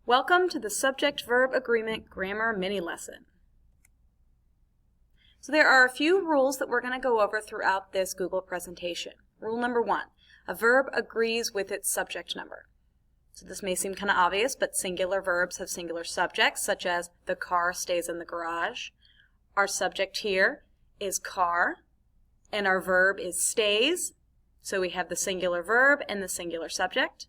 Welcome to the Subject-Verb Agreement Grammar Mini Lesson. So there are a few rules that we're going to go over throughout this Google presentation. Rule number 1, a verb agrees with its subject number. So this may seem kind of obvious, but singular verbs have singular subjects, such as the car stays in the garage. Our subject here is car, and our verb is stays. So we have the singular verb and the singular subject.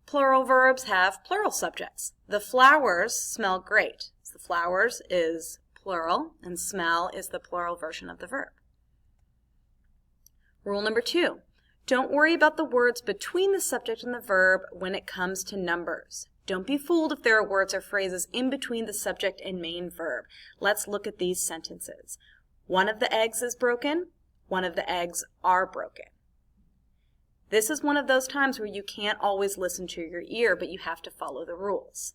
Plural verbs have plural subjects. The flowers smell great. So the flowers is plural, and smell is the plural version of the verb. Rule number 2, don't worry about the words between the subject and the verb when it comes to numbers. Don't be fooled if there are words or phrases in between the subject and main verb. Let's look at these sentences. One of the eggs is broken. One of the eggs are broken. This is one of those times where you can't always listen to your ear, but you have to follow the rules.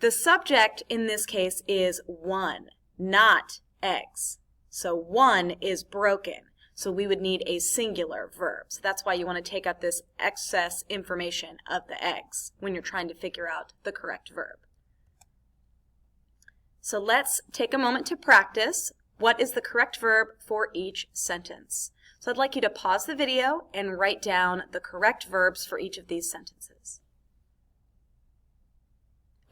The subject in this case is one, not eggs. So one is broken. So we would need a singular verb. So that's why you want to take out this excess information of the eggs when you're trying to figure out the correct verb. So let's take a moment to practice. What is the correct verb for each sentence? So I'd like you to pause the video and write down the correct verbs for each of these sentences.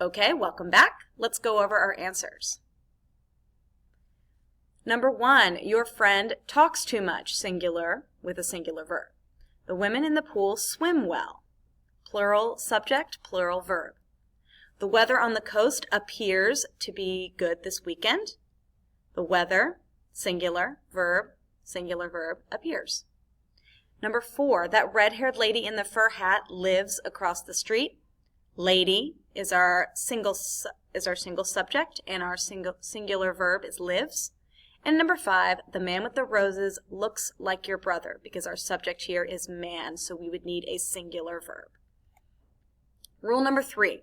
Okay, welcome back. Let's go over our answers. Number 1, your friend talks too much, singular, with a singular verb. The women in the pool swim well. Plural subject, plural verb. The weather on the coast appears to be good this weekend. The weather, singular verb, appears. Number 4, that red-haired lady in the fur hat lives across the street. Lady is our single subject, and our singular verb is lives. And number 5, the man with the roses looks like your brother, because our subject here is man, so we would need a singular verb. Rule number 3,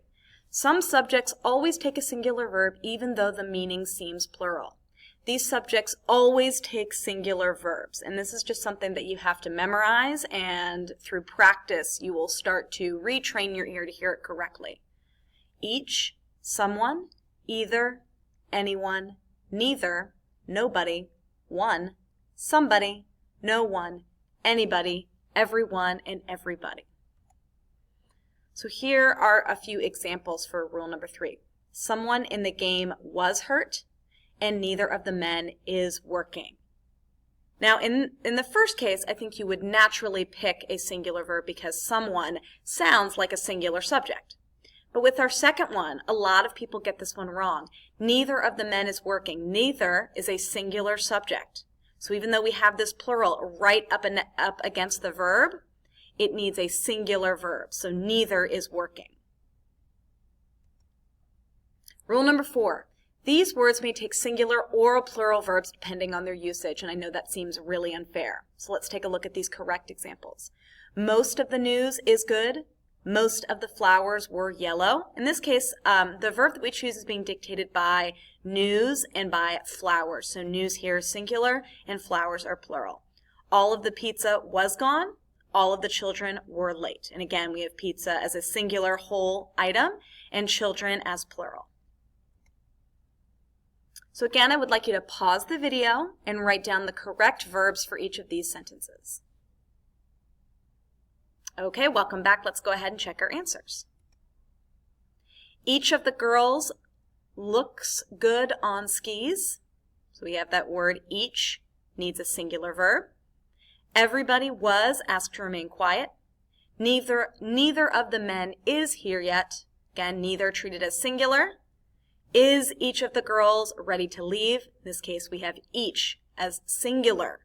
some subjects always take a singular verb even though the meaning seems plural. These subjects always take singular verbs, and this is just something that you have to memorize, and through practice you will start to retrain your ear to hear it correctly. Each, someone, either, anyone, neither, nobody, one, somebody, no one, anybody, everyone, and everybody. So here are a few examples for rule number 3. Someone in the game was hurt, and neither of the men is working. Now, in the first case, I think you would naturally pick a singular verb because someone sounds like a singular subject. But with our second one, a lot of people get this one wrong. Neither of the men is working. Neither is a singular subject. So even though we have this plural right up against the verb, it needs a singular verb. So neither is working. Rule number 4. These words may take singular or plural verbs depending on their usage, and I know that seems really unfair. So let's take a look at these correct examples. Most of the news is good. Most of the flowers were yellow. In this case, the verb that we choose is being dictated by news and by flowers. So news here is singular and flowers are plural. All of the pizza was gone. All of the children were late. And again, we have pizza as a singular whole item and children as plural. So again, I would like you to pause the video and write down the correct verbs for each of these sentences. Okay, welcome back. Let's go ahead and check our answers. Each of the girls looks good on skis. So we have that word each needs a singular verb. Everybody was asked to remain quiet. Neither of the men is here yet. Again, neither treated as singular. Is each of the girls ready to leave? In this case, we have each as singular.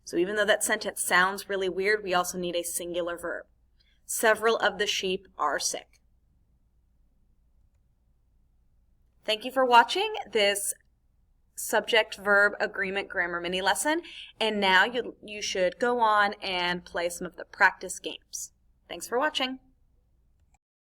So even though that sentence sounds really weird, we also need a singular verb. Several of the sheep are sick. Thank you for watching this subject-verb agreement grammar mini lesson. And now you should go on and play some of the practice games. Thanks for watching.